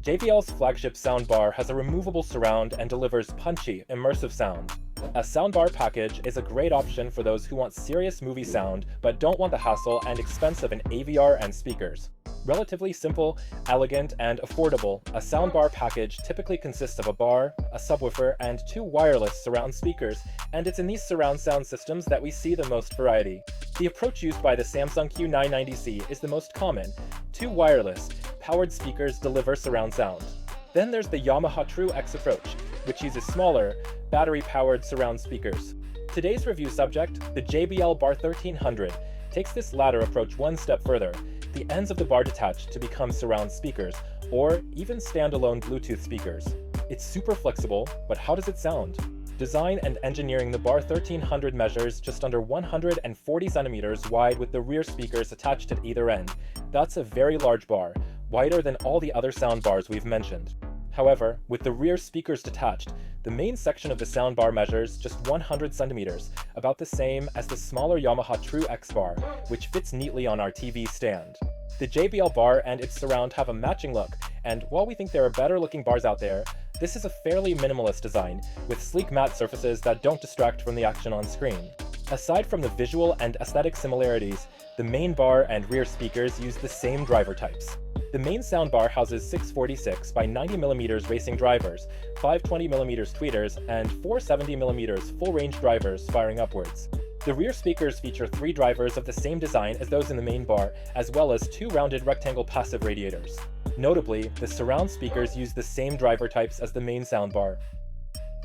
JBL's flagship soundbar has a removable surround and delivers punchy, immersive sound. A soundbar package is a great option for those who want serious movie sound but don't want the hassle and expense of an AVR and speakers. Relatively simple, elegant, and affordable, a soundbar package typically consists of a bar, a subwoofer, and 2 wireless surround speakers, and it's in these surround sound systems that we see the most variety. The approach used by the Samsung Q990C is the most common. 2 wireless, powered speakers deliver surround sound. Then there's the Yamaha True X approach, which uses smaller, battery-powered surround speakers. Today's review subject, the JBL Bar 1300, takes this latter approach one step further. The ends of the bar detach to become surround speakers, or even standalone Bluetooth speakers. It's super flexible, but how does it sound? Design and engineering, the Bar 1300 measures just under 140 centimeters wide with the rear speakers attached at either end. That's a very large bar, wider than all the other soundbars we've mentioned. However, with the rear speakers detached, the main section of the soundbar measures just 100 centimeters, about the same as the smaller Yamaha True X bar, which fits neatly on our TV stand. The JBL bar and its surround have a matching look, and while we think there are better looking bars out there, this is a fairly minimalist design, with sleek matte surfaces that don't distract from the action on screen. Aside from the visual and aesthetic similarities, the main bar and rear speakers use the same driver types. The main soundbar houses 646 by 90mm racing drivers, 520mm tweeters, and 470mm full-range drivers firing upwards. The rear speakers feature 3 drivers of the same design as those in the main bar, as well as 2 rounded rectangle passive radiators. Notably, the surround speakers use the same driver types as the main soundbar.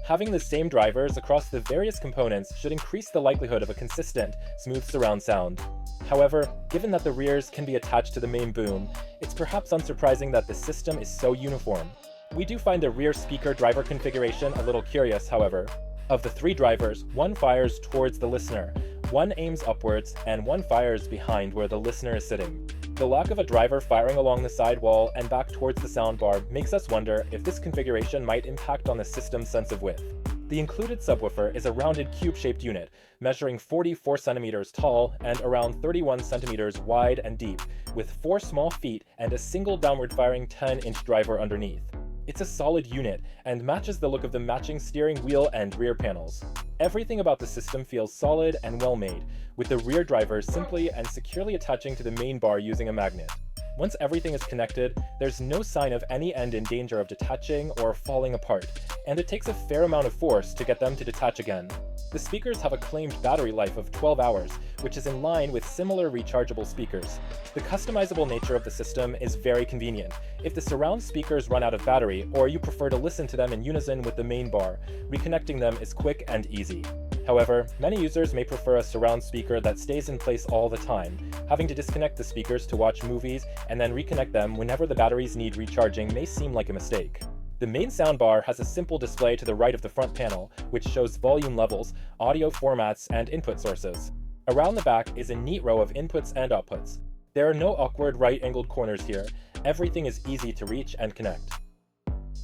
Having the same drivers across the various components should increase the likelihood of a consistent, smooth surround sound. However, given that the rears can be attached to the main boom, it's perhaps unsurprising that the system is so uniform. We do find the rear speaker driver configuration a little curious, however. Of the 3 drivers, one fires towards the listener, one aims upwards, and one fires behind where the listener is sitting. The lack of a driver firing along the side wall and back towards the soundbar makes us wonder if this configuration might impact on the system's sense of width. The included subwoofer is a rounded cube-shaped unit, measuring 44 centimeters tall and around 31 centimeters wide and deep, with 4 small feet and a single downward-firing 10-inch driver underneath. It's a solid unit and matches the look of the matching steering wheel and rear panels. Everything about the system feels solid and well-made, with the rear driver simply and securely attaching to the main bar using a magnet. Once everything is connected, there's no sign of any end in danger of detaching or falling apart, and it takes a fair amount of force to get them to detach again. The speakers have a claimed battery life of 12 hours, which is in line with similar rechargeable speakers. The customizable nature of the system is very convenient. If the surround speakers run out of battery, or you prefer to listen to them in unison with the main bar, reconnecting them is quick and easy. However, many users may prefer a surround speaker that stays in place all the time. Having to disconnect the speakers to watch movies and then reconnect them whenever the batteries need recharging may seem like a mistake. The main soundbar has a simple display to the right of the front panel, which shows volume levels, audio formats, and input sources. Around the back is a neat row of inputs and outputs. There are no awkward right-angled corners here. Everything is easy to reach and connect.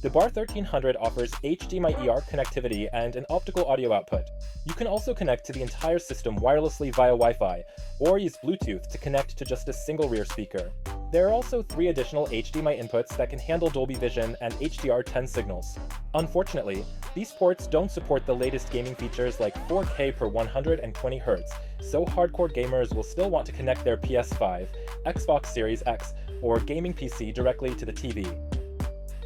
The Bar 1300 offers HDMI eARC connectivity and an optical audio output. You can also connect to the entire system wirelessly via Wi-Fi, or use Bluetooth to connect to just a single rear speaker. There are also 3 additional HDMI inputs that can handle Dolby Vision and HDR10 signals. Unfortunately, these ports don't support the latest gaming features like 4K per 120Hz, so hardcore gamers will still want to connect their PS5, Xbox Series X, or gaming PC directly to the TV.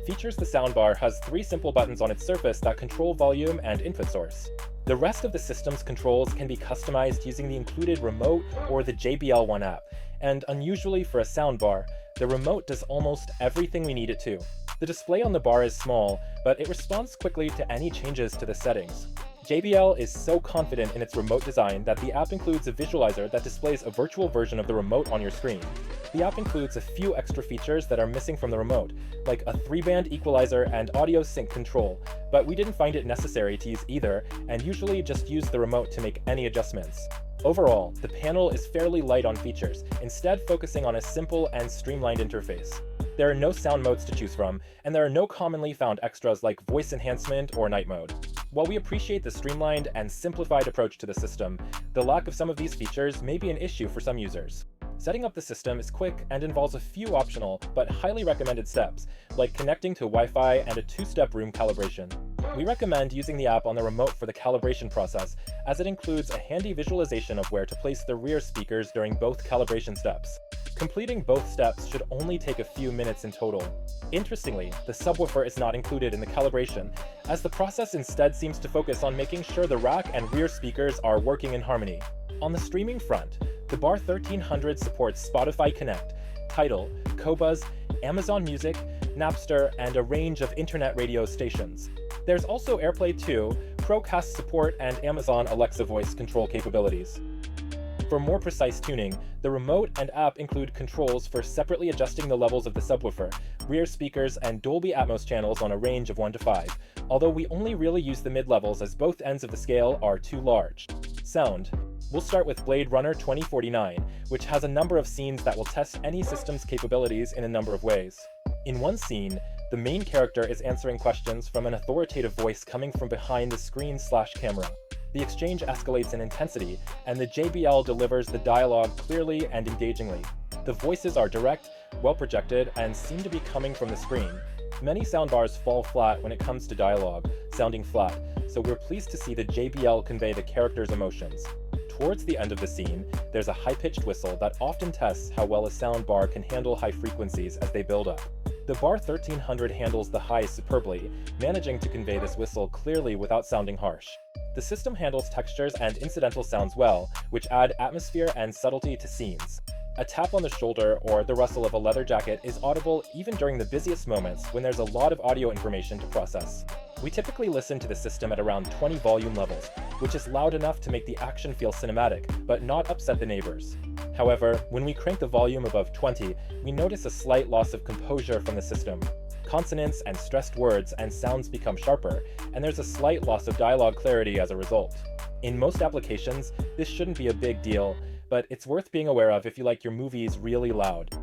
Features the soundbar has 3 simple buttons on its surface that control volume and input source. The rest of the system's controls can be customized using the included remote or the JBL One app, and unusually for a soundbar, the remote does almost everything we need it to. The display on the bar is small, but it responds quickly to any changes to the settings. JBL is so confident in its remote design that the app includes a visualizer that displays a virtual version of the remote on your screen. The app includes a few extra features that are missing from the remote, like a 3-band equalizer and audio sync control, but we didn't find it necessary to use either, and usually just use the remote to make any adjustments. Overall, the panel is fairly light on features, instead focusing on a simple and streamlined interface. There are no sound modes to choose from, and there are no commonly found extras like voice enhancement or night mode. While we appreciate the streamlined and simplified approach to the system, the lack of some of these features may be an issue for some users. Setting up the system is quick and involves a few optional but highly recommended steps, like connecting to Wi-Fi and a two-step room calibration. We recommend using the app on the remote for the calibration process, as it includes a handy visualization of where to place the rear speakers during both calibration steps. Completing both steps should only take a few minutes in total. Interestingly, the subwoofer is not included in the calibration, as the process instead seems to focus on making sure the rack and rear speakers are working in harmony. On the streaming front, the Bar 1300 supports Spotify Connect, Tidal, Qobuz, Amazon Music, Napster, and a range of internet radio stations. There's also AirPlay 2, Chromecast support, and Amazon Alexa voice control capabilities. For more precise tuning, the remote and app include controls for separately adjusting the levels of the subwoofer, rear speakers, and Dolby Atmos channels on a range of 1 to 5, although we only really use the mid-levels as both ends of the scale are too large. Sound. We'll start with Blade Runner 2049, which has a number of scenes that will test any system's capabilities in a number of ways. In one scene, the main character is answering questions from an authoritative voice coming from behind the screen/camera. The exchange escalates in intensity, and the JBL delivers the dialogue clearly and engagingly. The voices are direct, well-projected, and seem to be coming from the screen. Many soundbars fall flat when it comes to dialogue, sounding flat, so we're pleased to see the JBL convey the character's emotions. Towards the end of the scene, there's a high-pitched whistle that often tests how well a soundbar can handle high frequencies as they build up. The Bar 1300 handles the highs superbly, managing to convey this whistle clearly without sounding harsh. The system handles textures and incidental sounds well, which add atmosphere and subtlety to scenes. A tap on the shoulder or the rustle of a leather jacket is audible even during the busiest moments when there's a lot of audio information to process. We typically listen to the system at around 20 volume levels, which is loud enough to make the action feel cinematic, but not upset the neighbors. However, when we crank the volume above 20, we notice a slight loss of composure from the system. Consonants and stressed words and sounds become sharper, and there's a slight loss of dialogue clarity as a result. In most applications, this shouldn't be a big deal, but it's worth being aware of if you like your movies really loud.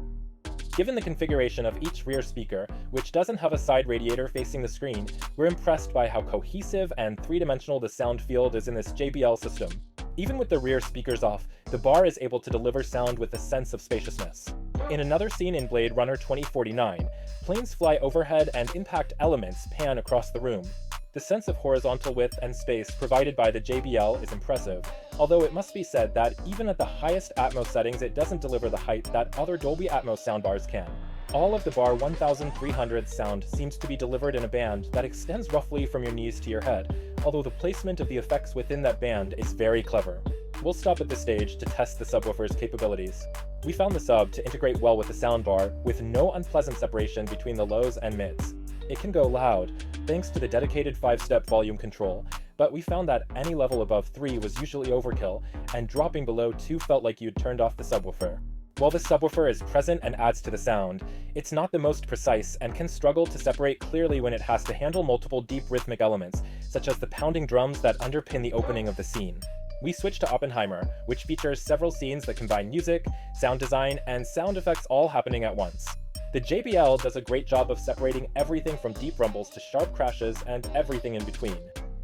Given the configuration of each rear speaker, which doesn't have a side radiator facing the screen, we're impressed by how cohesive and three-dimensional the sound field is in this JBL system. Even with the rear speakers off, the Bar is able to deliver sound with a sense of spaciousness. In another scene in Blade Runner 2049, planes fly overhead and impact elements pan across the room. The sense of horizontal width and space provided by the JBL is impressive, although it must be said that even at the highest Atmos settings it doesn't deliver the height that other Dolby Atmos soundbars can. All of the Bar 1300's sound seems to be delivered in a band that extends roughly from your knees to your head, although the placement of the effects within that band is very clever. We'll stop at this stage to test the subwoofer's capabilities. We found the sub to integrate well with the soundbar, with no unpleasant separation between the lows and mids. It can go loud, thanks to the dedicated 5-step volume control, but we found that any level above 3 was usually overkill, and dropping below 2 felt like you'd turned off the subwoofer. While the subwoofer is present and adds to the sound, it's not the most precise and can struggle to separate clearly when it has to handle multiple deep rhythmic elements, such as the pounding drums that underpin the opening of the scene. We switched to Oppenheimer, which features several scenes that combine music, sound design, and sound effects all happening at once. The JBL does a great job of separating everything from deep rumbles to sharp crashes and everything in between.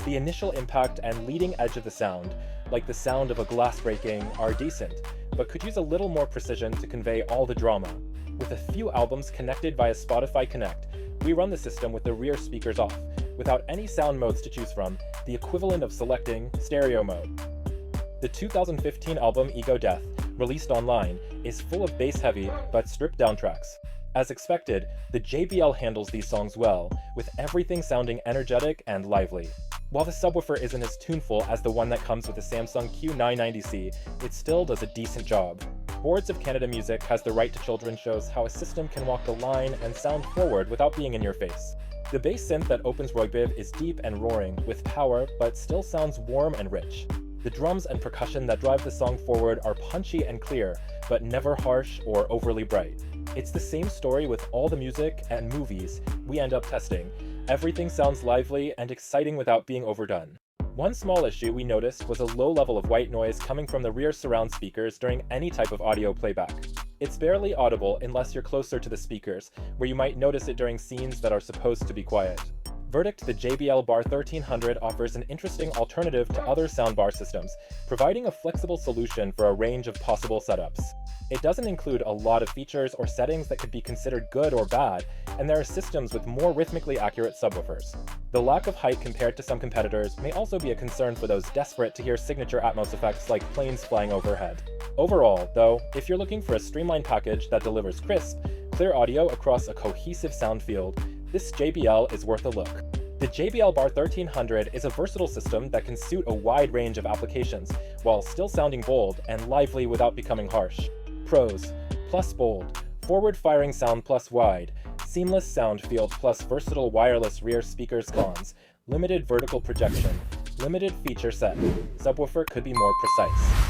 The initial impact and leading edge of the sound, like the sound of a glass breaking, are decent, but could use a little more precision to convey all the drama. With a few albums connected via Spotify Connect, we run the system with the rear speakers off, without any sound modes to choose from, the equivalent of selecting stereo mode. The 2015 album Ego Death, released online, is full of bass-heavy but stripped-down tracks. As expected, the JBL handles these songs well, with everything sounding energetic and lively. While the subwoofer isn't as tuneful as the one that comes with the Samsung Q990C, it still does a decent job. Boards of Canada Music has the right to children shows how a system can walk the line and sound forward without being in your face. The bass synth that opens Roybiv is deep and roaring, with power, but still sounds warm and rich. The drums and percussion that drive the song forward are punchy and clear, but never harsh or overly bright. It's the same story with all the music and movies we end up testing. Everything sounds lively and exciting without being overdone. One small issue we noticed was a low level of white noise coming from the rear surround speakers during any type of audio playback. It's barely audible unless you're closer to the speakers, where you might notice it during scenes that are supposed to be quiet. Verdict: the JBL Bar 1300 offers an interesting alternative to other soundbar systems, providing a flexible solution for a range of possible setups. It doesn't include a lot of features or settings that could be considered good or bad, and there are systems with more rhythmically accurate subwoofers. The lack of height compared to some competitors may also be a concern for those desperate to hear signature Atmos effects like planes flying overhead. Overall, though, if you're looking for a streamlined package that delivers crisp, clear audio across a cohesive sound field, this JBL is worth a look. The JBL Bar 1300 is a versatile system that can suit a wide range of applications, while still sounding bold and lively without becoming harsh. Pros: plus bold, forward-firing sound plus wide, seamless sound field plus versatile wireless rear speakers. Cons: limited vertical projection, limited feature set. Subwoofer could be more precise.